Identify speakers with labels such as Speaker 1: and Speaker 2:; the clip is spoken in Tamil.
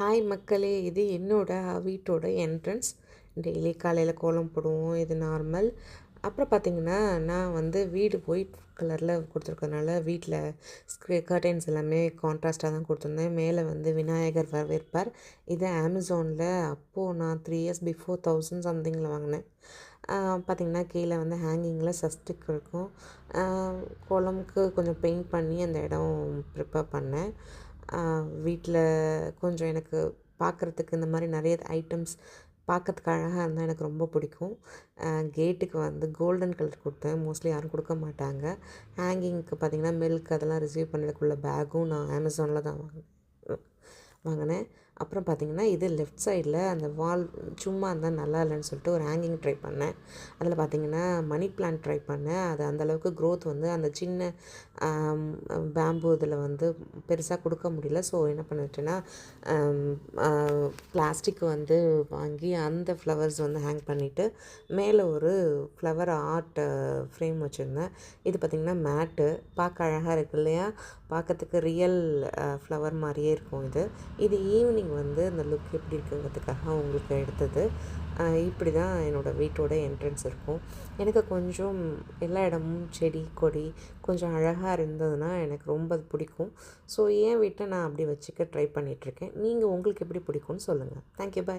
Speaker 1: ஹாய் மக்களே, இது என்னோட வீட்டோட என்ட்ரன்ஸ். டெய்லி காலையில் கோலம் போடுவோம், இது நார்மல். அப்புறம் பார்த்திங்கன்னா, நான் வந்து வீடு ஒயிட் கலரில் கொடுத்துருக்கறனால வீட்டில் கர்டைன்ஸ் எல்லாமே கான்ட்ராஸ்ட்டாக தான் கொடுத்துருந்தேன். மேலே வந்து விநாயகர் வரவேற்பார். இது அமேசானில் அப்போது நான் 3 இயர்ஸ் பிஃபோர் 1000 சம்திங்கில் வாங்கினேன். பார்த்திங்கன்னா கீழே வந்து ஹேங்கிங்கில் சஸ்டிக் இருக்கும். கோலமுக்கு கொஞ்சம் பெயிண்ட் பண்ணி அந்த இடம் ப்ரிப்பேர் பண்ணேன். வீட்டில் கொஞ்சம் எனக்கு பார்க்குறதுக்கு இந்த மாதிரி நிறைய ஐட்டம்ஸ் பார்க்கறதுக்கு அழகாக இருந்தால் எனக்கு ரொம்ப பிடிக்கும். கேட்டுக்கு வந்து கோல்டன் கலர் கொடுத்தேன். மோஸ்ட்லி யாரும் கொடுக்க மாட்டாங்க. ஹேங்கிங்க்கு பார்த்திங்கன்னா மில்க் அதெல்லாம் ரிசீவ் பண்ணதுக்குள்ள பேக்கும் நான் அமேசானில் தான் வாங்கினேன். அப்புறம் பார்த்திங்கன்னா இது லெஃப்ட் சைடில் அந்த வால் சும்மா இருந்தால் நல்லா இல்லைன்னு சொல்லிட்டு ஒரு ஹேங்கிங் ட்ரை பண்ணேன். அதில் பார்த்திங்கன்னா மணி பிளான்ட் ட்ரை பண்ணேன். அது அந்தளவுக்கு க்ரோத் வந்து அந்த சின்ன பேம்பு இதில் வந்து பெருசாக கொடுக்க முடியல. ஸோ என்ன பண்ணிட்டேன்னா பிளாஸ்டிக் வந்து வாங்கி அந்த ஃப்ளவர்ஸ் வந்து ஹேங் பண்ணிவிட்டு மேலே ஒரு ஃப்ளவர் ஆர்ட் ஃப்ரேம் வச்சுருந்தேன். இது பார்த்திங்கன்னா மேட்டு பார்க்க அழகாக இருக்கு இல்லையா? பார்க்கறதுக்கு ரியல் ஃப்ளவர் மாதிரியே இருக்கும். இது ஈவினிங் வந்து அந்த லுக் எப்படி இருக்குங்கிறதுக்காக உங்களுக்கு எடுத்தது. இப்படி தான் என்னோடய வீட்டோட என்ட்ரன்ஸ் இருக்கும். எனக்கு கொஞ்சம் எல்லா இடமும் செடி கொடி கொஞ்சம் அழகாக இருந்ததுன்னா எனக்கு ரொம்ப அது பிடிக்கும். ஸோ என் வீட்டை நான் அப்படி வச்சுக்க ட்ரை பண்ணிகிட்ருக்கேன். நீங்கள் உங்களுக்கு எப்படி பிடிக்கும்னு சொல்லுங்கள். தேங்க்யூ, பாய்.